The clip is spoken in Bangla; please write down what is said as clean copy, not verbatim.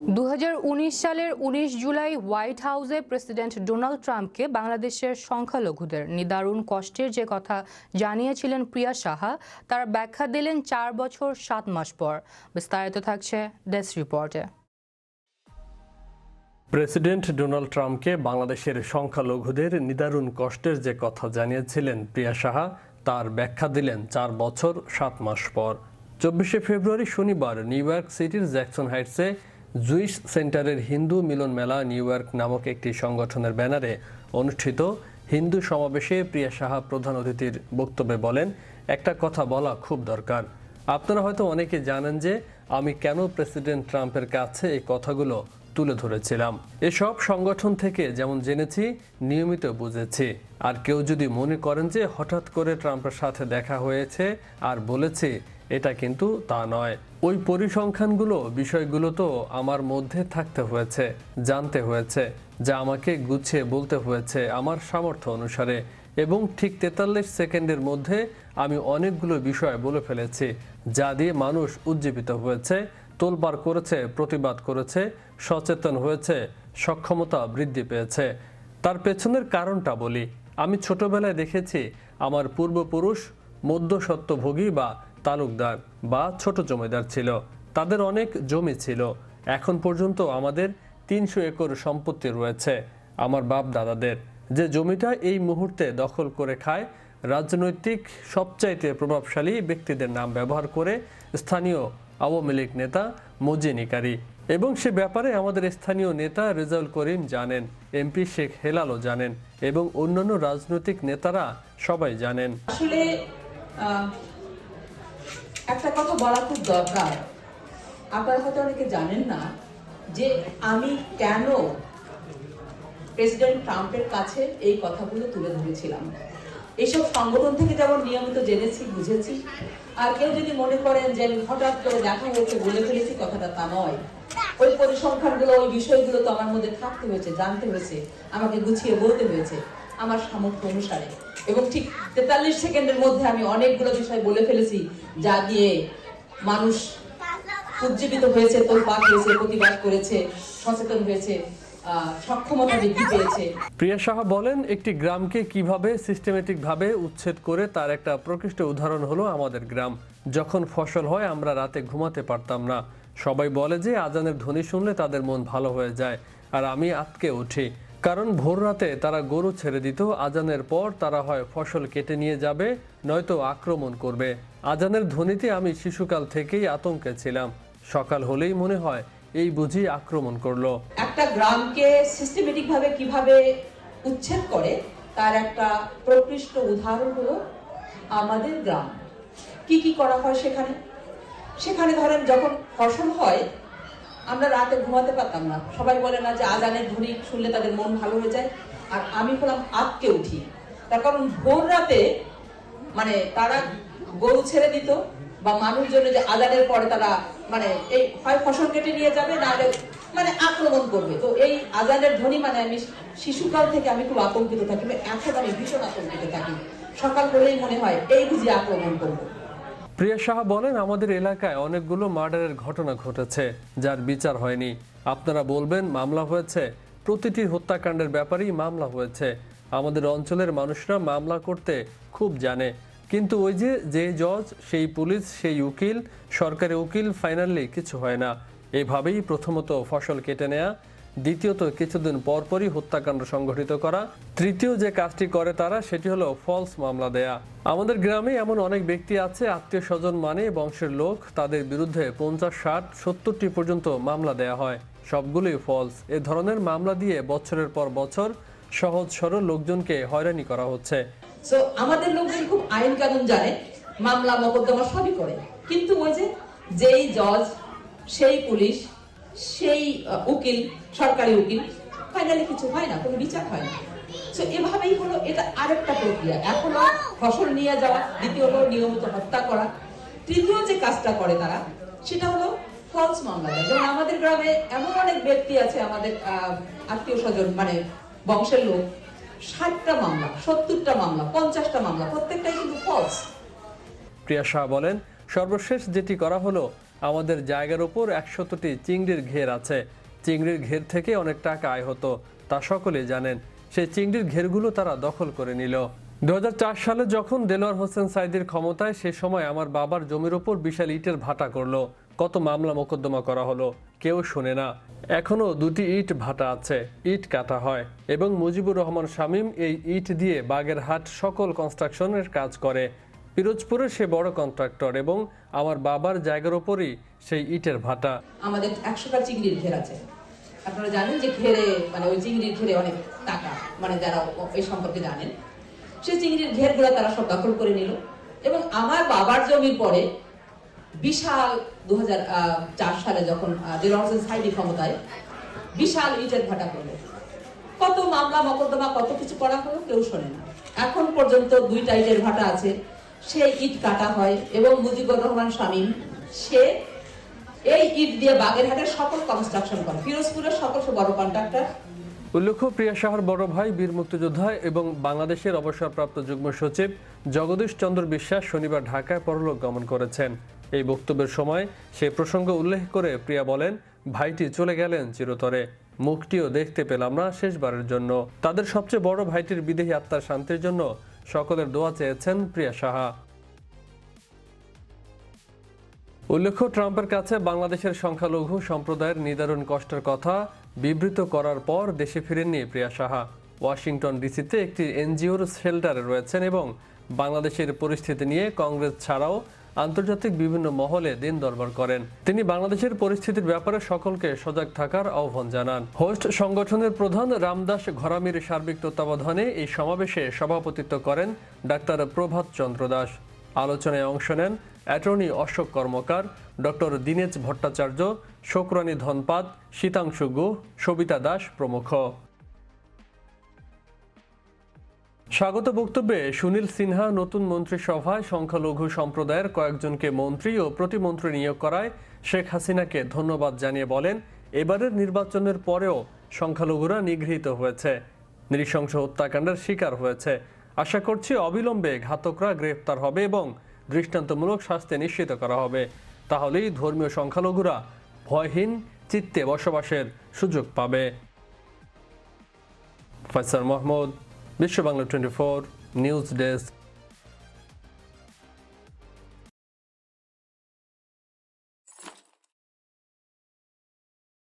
2019 সালের 19 জুলাই হোয়াইট হাউসে প্রেসিডেন্ট ডোনাল্ড ট্রাম্পকে বাংলাদেশের সংখ্যালঘুদের নিদারুণ কষ্টের যে কথা জানিয়েছিলেন প্রিয়া সাহা তার ব্যাখ্যা দিলেন 4 বছর 7 মাস পর। বিস্তারিত থাকছে ডেস্ক রিপোর্টে। প্রেসিডেন্ট ডোনাল্ড ট্রাম্পকে বাংলাদেশের সংখ্যালঘুদের নিদারুণ কষ্টের যে কথা জানিয়েছিলেন প্রিয়া সাহা তার ব্যাখ্যা দিলেন 4 বছর 7 মাস পর। 24 ফেব্রুয়ারি শনিবার নিউ ইয়র্ক সিটির জ্যাকসন হাইটসে জুইশ সেন্টারের হিন্দু মিলন মেলা নিউ ইয়র্ক নামক একটি সংগঠনের ব্যানারে অনুষ্ঠিত হিন্দু সমাবেশে প্রিয়া সাহা প্রধান অতিথির বক্তব্যে বলেন, একটা কথা বলা খুব দরকার। আপনারা হয়তো অনেকে জানেন যে আমি কেন প্রেসিডেন্ট ট্রাম্পের কাছে এই কথাগুলো তুলে ধরেছিলাম। এসব সংগঠন থেকে যেমন জেনেছি, নিয়মিত বুঝেছি। আর কেউ যদি মনে করেন যে হঠাৎ করে ট্রাম্পের সাথে দেখা হয়েছে আর বলেছি, এটা কিন্তু তা নয়। ওই পরিসংখ্যানগুলো বিষয়গুলো তো আমার মধ্যে থাকতে হয়েছে, জানতে হয়েছে, যা আমাকে গুছিয়ে বলতে হয়েছে আমার সামর্থ্য অনুসারে। এবং ঠিক 43 সেকেন্ডের মধ্যে আমি অনেকগুলো বিষয় বলে ফেলেছি, যা দিয়ে মানুষ উজ্জীবিত হয়েছে, তোলপাড় করেছে, প্রতিবাদ করেছে, সচেতন হয়েছে, সক্ষমতা বৃদ্ধি পেয়েছে। তার পেছনের কারণটা বলি। আমি ছোটবেলায় দেখেছি আমার পূর্বপুরুষ মধ্যস্বত্বভোগী বা তালুকদার বা ছোট জমিদার ছিল। তাদের অনেক জমি ছিল। এখন পর্যন্ত আমাদের 300 একর সম্পত্তি রয়েছে আমার বাপ দাদাদের। যে জমিটা এই মুহূর্তে দখল করে খায় রাজনৈতিক সবচাইতে প্রভাবশালী ব্যক্তিদের নাম ব্যবহার করে স্থানীয় আওয়ামী লীগ নেতা মজিদ নিকারী। এবং সে ব্যাপারে আমাদের স্থানীয় নেতা রেজাউল করিম জানেন, এমপি শেখ হেলালও জানেন এবং অন্যান্য রাজনৈতিক নেতারা সবাই জানেন। আসলে একটা কথা বলা খুব দরকার। আপনারা হয়তো অনেকে জানেন না যে আমি কেন প্রেসিডেন্ট ট্রাম্পের কাছে এই কথাগুলো তুলে ধরেছিলাম। এইসব সংগঠন থেকে যেমন নিয়মিত জেনেছি, বুঝেছি। আর কেউ যদি মনে করেন যে আমি হঠাৎ করে দেখা হয়েছে বলে ফেলেছি, কথাটা তা নয়। ওই পরিসংখ্যানগুলো, ওই বিষয়গুলো তো আমার মধ্যে থাকতে হয়েছে, জানতে হয়েছে, আমাকে গুছিয়ে বলতে হয়েছে আমার সামর্থ্য অনুসারে। এবং ঠিক 43 সেকেন্ডের মধ্যে আমি অনেকগুলো বিষয় বলে ফেলেছি, যা দিয়ে মানুষ উজ্জীবিত হয়েছে, তোলপাড় হয়েছে, প্রতিবাদ করেছে, সচেতন হয়েছে, সক্ষমতা বৃদ্ধি পেয়েছে। প্রিয়া সাহা বলেন, একটি গ্রামকে কিভাবে সিস্টেমেটিকভাবে উচ্ছেদ করে তার একটা প্রকৃষ্ট উদাহরণ হলো আমাদের গ্রাম। যখন ফসল হয় আমরা রাতে ঘুমাতে পারতাম না। সবাই বলে যে আজানের ধ্বনি শুনলে তাদের মন ভালো হয়ে যায়, আর আমি আটকে উঠি। কারণ ভোর রাতে তারা গরু ছেড়ে দিত। আজানের পর তারা হয় ফসল কেটে নিয়ে যাবে, নয়তো আক্রমণ করবে। আজানের ধ্বনিতে আমি শিশুকাল থেকেই আতঙ্কে ছিলাম। সকাল হলেই মনে হয় এই বুঝি আক্রমণ করলো। একটা গ্রামকে সিস্টেমেটিক ভাবে কিভাবে উচ্ছেদ করে তার একটা প্রকৃষ্ট উদাহরণ হলো আমাদের গ্রাম। কি কি করা হয় সেখানে। সেখানে ধরেন যখন ফসল হয় আমরা রাতে ঘুমাতে পারতাম না। সবাই বলে না যে আজানের ধ্বনি শুনলে তাদের মন ভালো হয়ে যায়, আর আমি হলাম আটকে উঠি। তার কারণ ভোর রাতে মানে তারা গরু ছেড়ে দিত বা মানুষজনের যে আজানের পরে তারা মানে এই হয় ফসল কেটে নিয়ে যাবে, না মানে আক্রমণ করবে। তো এই আজানের ধ্বনি মানে আমি শিশুকাল থেকে আমি খুব আতঙ্কিত থাকি, এখন আমি ভীষণ আতঙ্কিত থাকি। সকাল হলেই মনে হয় এই বুঝি আক্রমণ করবো। প্রিয়া সাহা বলেন, আমাদের এলাকায় অনেকগুলো মার্ডারের ঘটনা ঘটেছে যার বিচার হয়নি। আপনারা বলবেন মামলা হয়েছে, প্রতিটি হত্যাকাণ্ডের ব্যাপারেই মামলা হয়েছে। আমাদের অঞ্চলের মানুষরা মামলা করতে খুব জানে, কিন্তু ওই যে জজ, সেই পুলিশ, সেই উকিল, সরকারি উকিল, ফাইনালি কিছু হয় না। এভাবেই প্রথমত ফসল কেটে নেয়া, দ্বিতীয়ত কিছুদিন পরপরই হত্যাকাণ্ড সংঘটিত করা, তৃতীয় যে কাজটি করে তারা সেটি হলো ফলস মামলা দেয়া। আমাদের গ্রামে এমন অনেক ব্যক্তি আছে, আত্মীয় স্বজন মানে বংশের লোক, তাদের বিরুদ্ধে 50, 60, 70টি পর্যন্ত মামলা দেয়া হয়। সবগুলোই ফলস। এ ধরনের মামলা দিয়ে বছরের পর বছর সহজ সরল লোকজনকে হয়রানি করা হচ্ছে। সো আমাদের লোকজন খুব আইন কানুন জানে, মামলা মোকদ্দমা সবই করে, কিন্তু ওই যেই জজ, সেই পুলিশ, সেই উকিল, সরকারি উকিল, ফাইনালি কিছু হয় না, কোনো বিচার হয় না। সো এভাবেই হলো, এটা আরেকটা প্রক্রিয়া। এক হলো ফসল নিয়ে যাওয়া, দ্বিতীয় হলো নিয়মিত হত্যা করা, তৃতীয় যে কাজটা করে তারা সেটা হলো ফলস মামলা। যেমন আমাদের গ্রামে এমন অনেক ব্যক্তি আছে, আমাদের আত্মীয় স্বজন মানে বংশের লোক, 60টা মামলা, 70টা মামলা, 50টা মামলা, প্রত্যেকটাই কিন্তু ফলস। প্রিয়া শাহ বলেন, সর্বশেষ যেটি করা হলো আমাদের জায়গার উপর 100টি চিংড়ির ঘের আছে। চিংড়ির ঘের থেকে অনেক টাকা আয় হতো, তা সকলেই জানেন। সেই চিংড়ির ঘেরগুলো তারা দখল করে নিল। 2004 সালে যখন দেলোয়ার হোসেন সাঈদীর ক্ষমতায়, সে সময় আমার বাবার জমির ওপর বিশাল ইটের ভাটা করলো। কত মামলা মোকদ্দমা করা হলো, কেউ শোনে না। এখনো 2টি ইট ভাটা আছে, ইট কাটা হয়। এবং মুজিবুর রহমান শামীম এই ইট দিয়ে বাগেরহাট সকল কনস্ট্রাকশনের কাজ করে। পিরোজপুরে সে বড় কন্ট্রাক্টর এবং আমার বাবার জায়গার ওপরই সেই ইটের ভাটা। আমাদের 100টা চিংড়ির ঘের আছে। আপনারা জানেন যে ঘেরে মানে ওই চিংড়ির ঘেরে অনেক টাকা, মানে যারা এই সম্পর্কে জানেন, সেই চিংড়ির ঘেরগুলো তারা সব দখল করে নিল। এবং আমার বাবার জমির পরে বিশাল 2004 সালে যখন দেলোয়ার হোসেন সাঈদী ক্ষমতায়, বিশাল ইটের ভাটা করলো। কত মামলা মোকদ্দমা কত কিছু করা হলো, কেউ শোনে না। এখন পর্যন্ত 2টা ইটের ভাটা আছে, সেই ইট কাটা হয়। এবং মুজিবুর রহমান শামীম সে এই ইট দিয়ে বাগেরহাটের সকল কনস্ট্রাকশন করে, পিরোজপুরের সকল বড় কন্ট্রাক্টর। উল্লেখ্য, প্রিয়া সাহার বড় ভাই বীর মুক্তিযোদ্ধা এবং বাংলাদেশের অবসরপ্রাপ্ত যুগ্ম সচিব জগদীশ চন্দ্র বিশ্বাস শনিবার ঢাকায় পরলোক গমন করেছেন। এই বক্তব্যের সময় সে প্রসঙ্গ উল্লেখ করে প্রিয়া বলেন, ভাইটি চলে গেলেন চিরতরে, মুখটিও দেখতে পেলাম না শেষবারের জন্য। তাদের সবচেয়ে বড় ভাইটির বিদেহী আত্মার শান্তির জন্য সকলের দোয়া চেয়েছেন প্রিয়া সাহা। উল্লেখ্য, ট্রাম্পের কাছে বাংলাদেশের সংখ্যালঘু সম্প্রদায়ের নিদারুণ কষ্টের কথা বিবৃত করার পর দেশে ফিরেননি প্রিয়া সাহা। ওয়াশিংটন ডিসিতে একটি এনজিওর শেল্টারে রয়েছেন এবং বাংলাদেশের পরিস্থিতি নিয়ে কংগ্রেস ছাড়াও আন্তর্জাতিক বিভিন্ন মহলে দিন দরবার করেন। তিনি বাংলাদেশের পরিস্থিতির ব্যাপারে সকলকে সজাগ থাকার আহ্বান জানান। হোস্ট সংগঠনের প্রধান রামদাস ঘরামির সার্বিক তত্ত্বাবধানে এই সমাবেশে সভাপতিত্ব করেন ডাক্তার প্রভাত চন্দ্র দাস। আলোচনায় অংশ নেন অ্যাটর্নি অশোক কর্মকার, ডক্টর দীনেশ ভট্টাচার্য, শোকরানী ধনপাত, শীতাংশু গুহ, সবিতা দাস প্রমুখ। স্বাগত বক্তব্যে সুনীল সিনহা নতুন মন্ত্রিসভায় সংখ্যালঘু সম্প্রদায়ের কয়েকজনকে মন্ত্রী ও প্রতিমন্ত্রী নিয়োগ করায় শেখ হাসিনাকে ধন্যবাদ জানিয়ে বলেন, এবারের নির্বাচনের পরেও সংখ্যালঘুরা নিগৃহীত হয়েছে, নৃশংস হত্যাকাণ্ডের শিকার হয়েছে। আশা করছি অবিলম্বে ঘাতকরা গ্রেফতার হবে এবং দৃষ্টান্তমূলক শাস্তি নিশ্চিত করা হবে। তাহলেই ধর্মীয় সংখ্যালঘুরা ভয়হীন চিত্তে বসবাসের সুযোগ পাবে। ফয়সাল মাহমুদ, বিশ্ব বাংলা 24 নিউজ ডেস্ক।